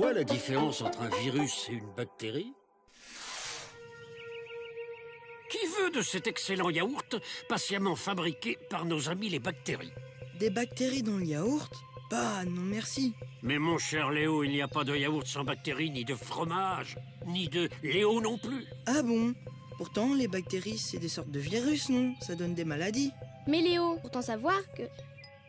quoi la différence entre un virus et une bactérie? Qui veut de cet excellent yaourt patiemment fabriqué par nos amis les bactéries? Des bactéries dans le yaourt? Bah non merci. Mais mon cher Léo, il n'y a pas de yaourt sans bactéries, ni de fromage, ni de Léo non plus. Ah bon? Pourtant les bactéries c'est des sortes de virus, non? Ça donne des maladies. Mais Léo, pourtant savoir que...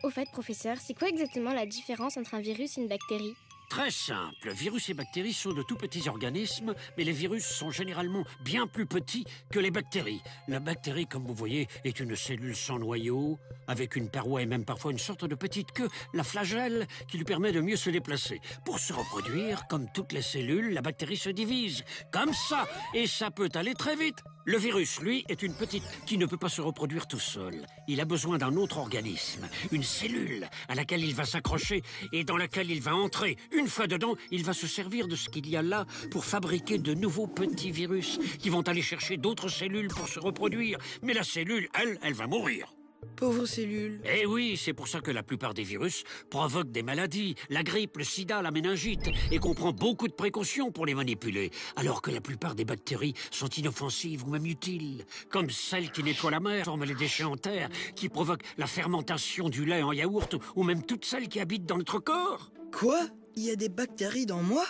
Au fait, professeur, c'est quoi exactement la différence entre un virus et une bactérie? Très simple, virus et bactéries sont de tout petits organismes, mais les virus sont généralement bien plus petits que les bactéries. La bactérie, comme vous voyez, est une cellule sans noyau, avec une paroi et même parfois une sorte de petite queue, la flagelle, qui lui permet de mieux se déplacer. Pour se reproduire, comme toutes les cellules, la bactérie se divise, comme ça, et ça peut aller très vite. Le virus, lui, est une petite qui ne peut pas se reproduire tout seul. Il a besoin d'un autre organisme, une cellule à laquelle il va s'accrocher et dans laquelle il va entrer. Une fois dedans, il va se servir de ce qu'il y a là pour fabriquer de nouveaux petits virus qui vont aller chercher d'autres cellules pour se reproduire. Mais la cellule, elle va mourir. Pauvres cellules. Eh oui, c'est pour ça que la plupart des virus provoquent des maladies, la grippe, le sida, la méningite, et qu'on prend beaucoup de précautions pour les manipuler, alors que la plupart des bactéries sont inoffensives ou même utiles, comme celles qui nettoient la mer, forment les déchets en terre, qui provoquent la fermentation du lait en yaourt, ou même toutes celles qui habitent dans notre corps. Quoi? Il y a des bactéries dans moi?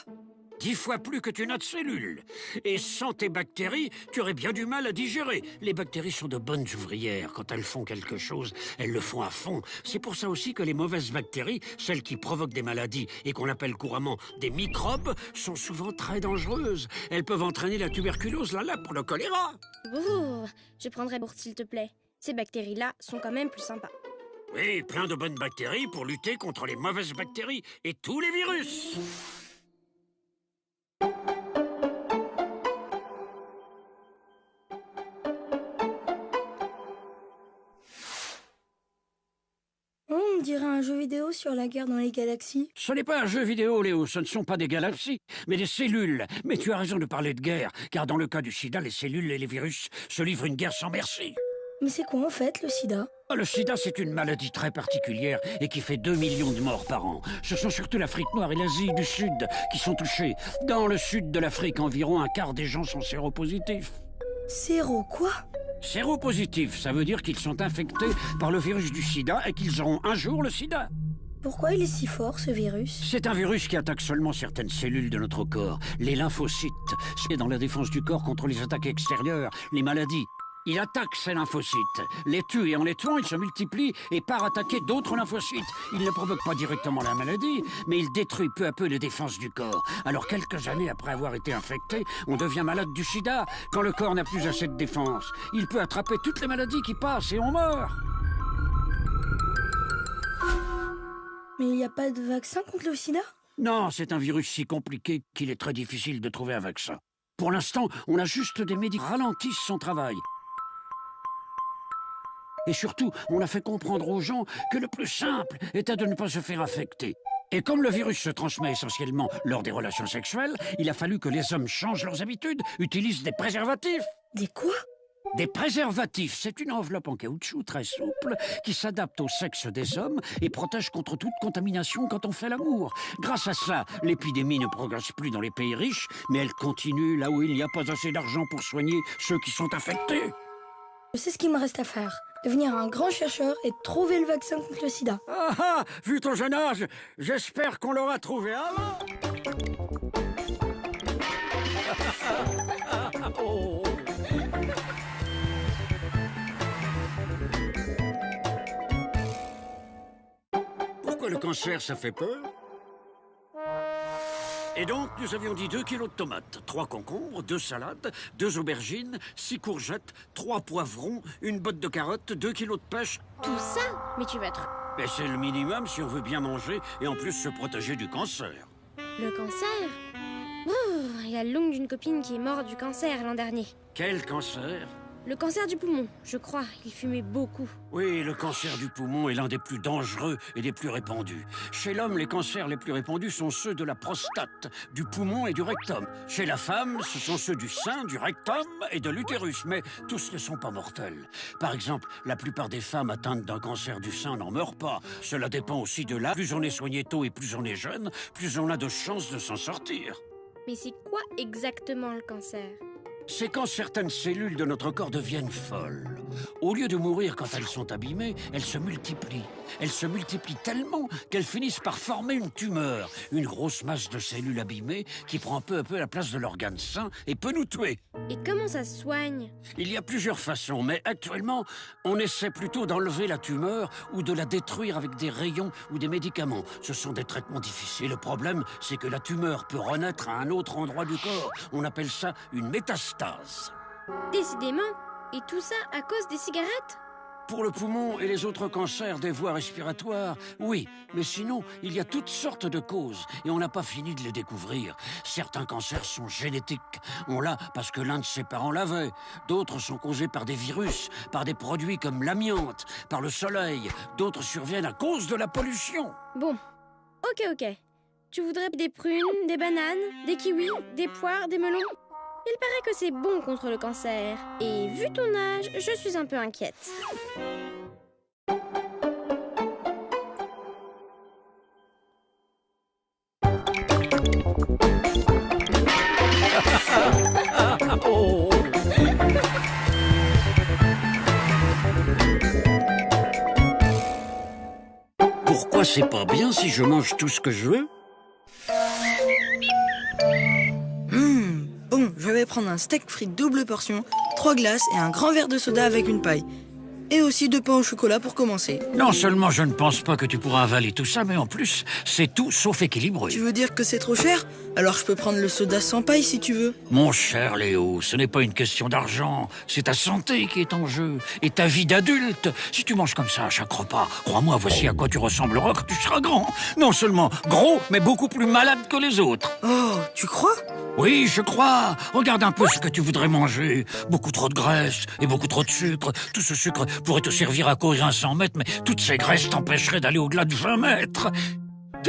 10 fois plus que tu n'as de cellules. Et sans tes bactéries, tu aurais bien du mal à digérer. Les bactéries sont de bonnes ouvrières. Quand elles font quelque chose, elles le font à fond. C'est pour ça aussi que les mauvaises bactéries, celles qui provoquent des maladies et qu'on appelle couramment des microbes, sont souvent très dangereuses. Elles peuvent entraîner la tuberculose, la lèpre, le choléra. Ouh, je prendrai pour s'il te plaît. Ces bactéries-là sont quand même plus sympas. Oui, plein de bonnes bactéries pour lutter contre les mauvaises bactéries et tous les virus. On dirait un jeu vidéo sur la guerre dans les galaxies. Ce n'est pas un jeu vidéo, Léo, ce ne sont pas des galaxies, mais des cellules. Mais tu as raison de parler de guerre, car dans le cas du sida, les cellules et les virus se livrent une guerre sans merci. Mais c'est quoi en fait le sida? Le sida, c'est une maladie très particulière et qui fait 2 millions de morts par an. Ce sont surtout l'Afrique noire et l'Asie du Sud qui sont touchés. Dans le sud de l'Afrique, environ un quart des gens sont séropositifs. Séro quoi? Séropositifs, ça veut dire qu'ils sont infectés par le virus du sida et qu'ils auront un jour le sida. Pourquoi il est si fort ce virus? C'est un virus qui attaque seulement certaines cellules de notre corps, les lymphocytes. C'est dans la défense du corps contre les attaques extérieures, les maladies. Il attaque ces lymphocytes, les tue et en les tuant, il se multiplie et part attaquer d'autres lymphocytes. Il ne provoque pas directement la maladie, mais il détruit peu à peu les défenses du corps. Alors quelques années après avoir été infecté, on devient malade du sida. Quand le corps n'a plus assez de défense, il peut attraper toutes les maladies qui passent et on meurt. Mais il n'y a pas de vaccin contre le sida? Non, c'est un virus si compliqué qu'il est très difficile de trouver un vaccin. Pour l'instant, on a juste des médicaments qui ralentissent son travail. Et surtout, on a fait comprendre aux gens que le plus simple était de ne pas se faire affecter. Et comme le virus se transmet essentiellement lors des relations sexuelles, il a fallu que les hommes changent leurs habitudes, utilisent des préservatifs. Des quoi? Des préservatifs, c'est une enveloppe en caoutchouc très souple qui s'adapte au sexe des hommes et protège contre toute contamination quand on fait l'amour. Grâce à cela, l'épidémie ne progresse plus dans les pays riches, mais elle continue là où il n'y a pas assez d'argent pour soigner ceux qui sont infectés. Je sais ce qu'il me reste à faire. Devenir un grand chercheur et trouver le vaccin contre le sida. Ah ah, vu ton jeune âge, j'espère qu'on l'aura trouvé avant. Oh. Pourquoi le cancer, ça fait peur? Et donc, nous avions dit 2 kilos de tomates, 3 concombres, 2 salades, 2 aubergines, 6 courgettes, 3 poivrons, une botte de carottes, 2 kilos de pêche. Tout ça? Mais tu vas te... Mais c'est le minimum si on veut bien manger et en plus se protéger du cancer. Le cancer? Ouh, il y a l'oncle d'une copine qui est morte du cancer l'an dernier. Quel cancer? le cancer du poumon, je crois. Il fumait beaucoup. Oui, le cancer du poumon est l'un des plus dangereux et des plus répandus. Chez l'homme, les cancers les plus répandus sont ceux de la prostate, du poumon et du rectum. Chez la femme, ce sont ceux du sein, du rectum et de l'utérus, mais tous ne sont pas mortels. Par exemple, la plupart des femmes atteintes d'un cancer du sein n'en meurent pas. Cela dépend aussi de l'âge. Plus on est soigné tôt et plus on est jeune, plus on a de chances de s'en sortir. Mais c'est quoi exactement le cancer? C'est quand certaines cellules de notre corps deviennent folles. Au lieu de mourir quand elles sont abîmées, elles se multiplient. Elles se multiplient tellement qu'elles finissent par former une tumeur, une grosse masse de cellules abîmées qui prend peu à peu la place de l'organe sain et peut nous tuer. Et comment ça se soigne? Il y a plusieurs façons, mais actuellement, on essaie plutôt d'enlever la tumeur ou de la détruire avec des rayons ou des médicaments. Ce sont des traitements difficiles. Le problème, c'est que la tumeur peut renaître à un autre endroit du corps. On appelle ça une métastase. Décidément. Et tout ça à cause des cigarettes? Pour le poumon et les autres cancers des voies respiratoires, oui. Mais sinon, il y a toutes sortes de causes et on n'a pas fini de les découvrir. Certains cancers sont génétiques. On l'a parce que l'un de ses parents l'avait. D'autres sont causés par des virus, par des produits comme l'amiante, par le soleil. D'autres surviennent à cause de la pollution. Bon. Ok. Tu voudrais des prunes, des bananes, des kiwis, des poires, des melons? Il paraît que c'est bon contre le cancer. Et vu ton âge, je suis un peu inquiète. Oh. Pourquoi c'est pas bien si je mange tout ce que je veux? Bon, je vais prendre un steak frites double portion, 3 glaces et un grand verre de soda avec une paille. Et aussi 2 pains au chocolat pour commencer. Non seulement je ne pense pas que tu pourras avaler tout ça, mais en plus, c'est tout sauf équilibré. Tu veux dire que c'est trop cher? Alors je peux prendre le soda sans paille si tu veux. Mon cher Léo, ce n'est pas une question d'argent, c'est ta santé qui est en jeu, et ta vie d'adulte. Si tu manges comme ça à chaque repas, crois-moi, voici à quoi tu ressembleras quand tu seras grand. Non seulement gros, mais beaucoup plus malade que les autres. Oh, tu crois? Oui, je crois. Regarde un peu ce que tu voudrais manger. Beaucoup trop de graisse et beaucoup trop de sucre. Tout ce sucre pourrait te servir à courir un 100 mètres, mais toutes ces graisses t'empêcheraient d'aller au-delà de 20 mètres.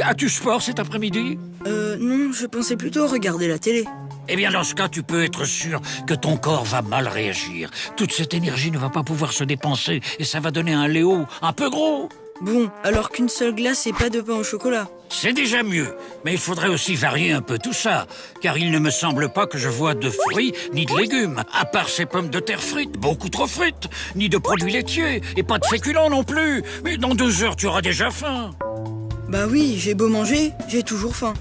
As-tu sport cet après-midi? Non, je pensais plutôt regarder la télé. Eh bien, dans ce cas, tu peux être sûr que ton corps va mal réagir. Toute cette énergie ne va pas pouvoir se dépenser et ça va donner un Léo un peu gros. Bon, alors qu'une seule glace et pas de pain au chocolat. C'est déjà mieux, mais il faudrait aussi varier un peu tout ça, car il ne me semble pas que je vois de fruits ni de légumes, à part ces pommes de terre frites, beaucoup trop frites, ni de produits laitiers, et pas de féculents non plus. Mais dans 2 heures, tu auras déjà faim. Bah oui, j'ai beau manger, j'ai toujours faim.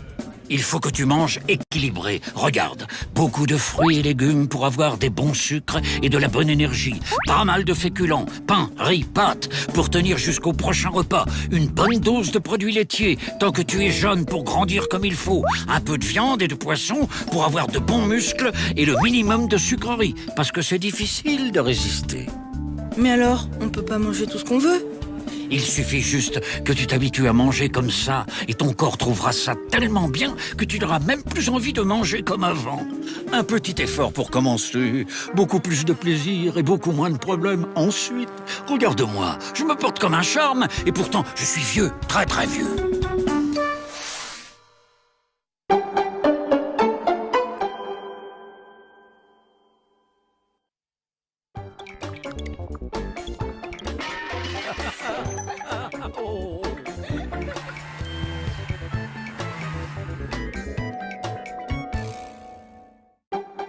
Il faut que tu manges équilibré. Regarde, beaucoup de fruits et légumes pour avoir des bons sucres et de la bonne énergie. Pas mal de féculents, pain, riz, pâtes, pour tenir jusqu'au prochain repas. Une bonne dose de produits laitiers, tant que tu es jeune pour grandir comme il faut. Un peu de viande et de poisson pour avoir de bons muscles et le minimum de sucreries, parce que c'est difficile de résister. Mais alors, on peut pas manger tout ce qu'on veut? Il suffit juste que tu t'habitues à manger comme ça et ton corps trouvera ça tellement bien que tu n'auras même plus envie de manger comme avant. Un petit effort pour commencer, beaucoup plus de plaisir et beaucoup moins de problèmes ensuite. Regarde-moi, je me porte comme un charme et pourtant je suis vieux, très très vieux. Oh.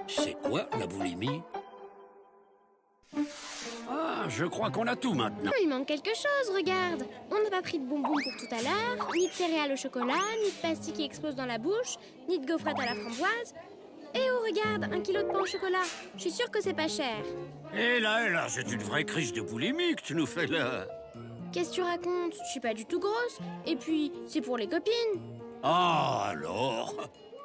C'est quoi la boulimie? Ah, je crois qu'on a tout maintenant. Il manque quelque chose, regarde. On n'a pas pris de bonbons pour tout à l'heure, ni de céréales au chocolat, ni de pastilles qui explosent dans la bouche, ni de gaufrettes à la framboise. Eh oh, regarde, 1 kilo de pain au chocolat. Je suis sûre que c'est pas cher. Et là, c'est une vraie crise de boulimie que tu nous fais là. Qu'est-ce que tu racontes? Je suis pas du tout grosse. Et puis, c'est pour les copines. Ah, alors?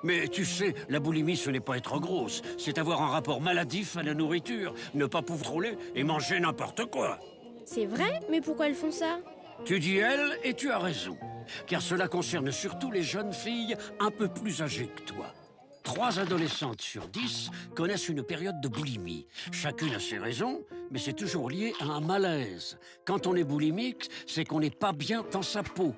Mais tu sais, la boulimie, ce n'est pas être grosse. C'est avoir un rapport maladif à la nourriture, ne pas pouvoir contrôler et manger n'importe quoi. C'est vrai? Mais pourquoi elles font ça? Tu dis elle et tu as raison. Car cela concerne surtout les jeunes filles un peu plus âgées que toi. 3 adolescentes sur 10 connaissent une période de boulimie. Chacune a ses raisons, mais c'est toujours lié à un malaise. Quand on est boulimique, c'est qu'on n'est pas bien dans sa peau.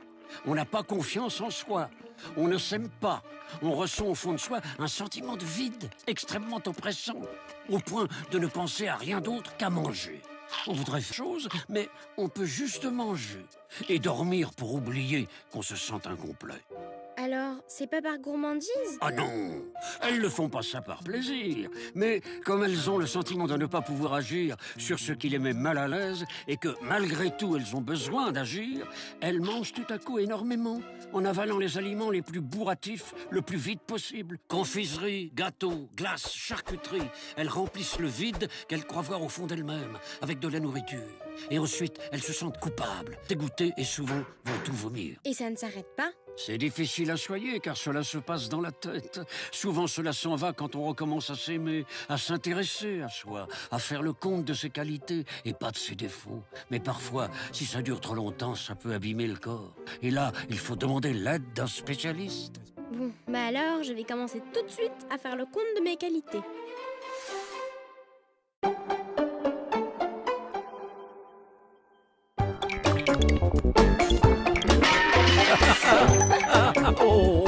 On n'a pas confiance en soi. On ne s'aime pas. On ressent au fond de soi un sentiment de vide extrêmement oppressant, au point de ne penser à rien d'autre qu'à manger. On voudrait faire chose, mais on peut juste manger et dormir pour oublier qu'on se sent incomplet. Alors, c'est pas par gourmandise? Ah non, elles ne font pas ça par plaisir. Mais comme elles ont le sentiment de ne pas pouvoir agir sur ce qui les met mal à l'aise et que malgré tout elles ont besoin d'agir, elles mangent tout à coup énormément en avalant les aliments les plus bourratifs le plus vite possible. Confiserie, gâteaux, glaces, charcuterie, elles remplissent le vide qu'elles croient voir au fond d'elles-mêmes avec de la nourriture. Et ensuite, elles se sentent coupables, dégoûtées et souvent vont tout vomir. Et ça ne s'arrête pas? C'est difficile à soigner car cela se passe dans la tête. Souvent cela s'en va quand on recommence à s'aimer, à s'intéresser à soi, à faire le compte de ses qualités et pas de ses défauts. Mais parfois, si ça dure trop longtemps, ça peut abîmer le corps. Et là, il faut demander l'aide d'un spécialiste. Bon, bah alors, je vais commencer tout de suite à faire le compte de mes qualités. Oh.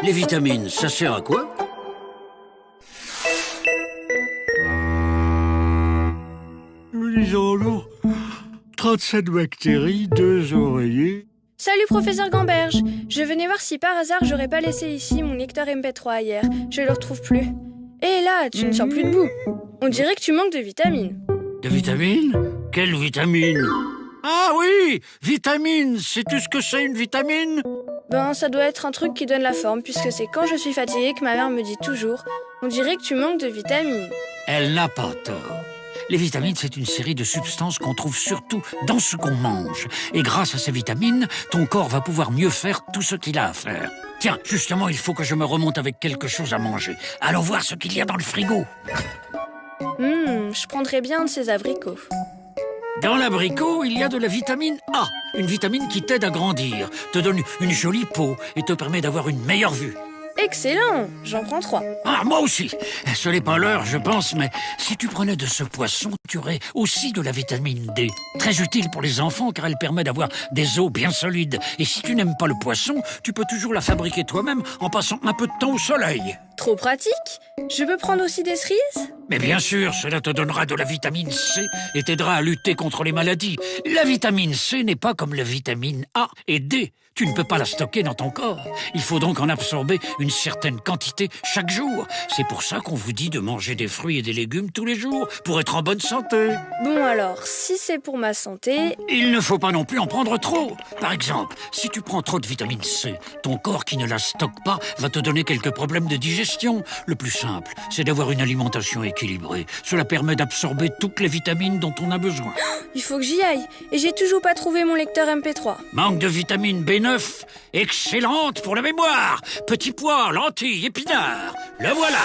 Les vitamines, ça sert à quoi? Nous disons alors 37 bactéries, 2 oreillers. Salut professeur Gamberge. Je venais voir si par hasard j'aurais pas laissé ici mon lecteur MP3 hier. Je le retrouve plus. Et là, tu ne sens plus debout. On dirait que tu manques de vitamines. De vitamines? Quelle vitamine? Ah oui, vitamine. Sais-tu ce que c'est une vitamine? Ben, ça doit être un truc qui donne la forme, puisque c'est quand je suis fatiguée que ma mère me dit toujours « On dirait que tu manques de vitamines. » Elle n'a pas tort. Les vitamines, c'est une série de substances qu'on trouve surtout dans ce qu'on mange. Et grâce à ces vitamines, ton corps va pouvoir mieux faire tout ce qu'il a à faire. Tiens, justement, il faut que je me remonte avec quelque chose à manger. Allons voir ce qu'il y a dans le frigo. Je prendrais bien de ces abricots. Dans l'abricot, il y a de la vitamine A. Une vitamine qui t'aide à grandir, te donne une jolie peau et te permet d'avoir une meilleure vue. Excellent! J'en prends 3. Ah, moi aussi. Ce n'est pas l'heure, je pense, mais si tu prenais de ce poisson, tu aurais aussi de la vitamine D. Très utile pour les enfants car elle permet d'avoir des os bien solides. Et si tu n'aimes pas le poisson, tu peux toujours la fabriquer toi-même en passant un peu de temps au soleil. Trop pratique! Je peux prendre aussi des cerises? Mais bien sûr, cela te donnera de la vitamine C et t'aidera à lutter contre les maladies. La vitamine C n'est pas comme la vitamine A et D. Tu ne peux pas la stocker dans ton corps. Il faut donc en absorber une certaine quantité chaque jour. C'est pour ça qu'on vous dit de manger des fruits et des légumes tous les jours pour être en bonne santé. Bon alors, si c'est pour ma santé... Il ne faut pas non plus en prendre trop. Par exemple, si tu prends trop de vitamine C, ton corps qui ne la stocke pas va te donner quelques problèmes de digestion. Le plus simple, c'est d'avoir une alimentation équilibrée. Cela permet d'absorber toutes les vitamines dont on a besoin. Il faut que j'y aille. Et j'ai toujours pas trouvé mon lecteur MP3. Manque de vitamine B9, excellente pour la mémoire. Petits pois, lentilles, épinards, le voilà.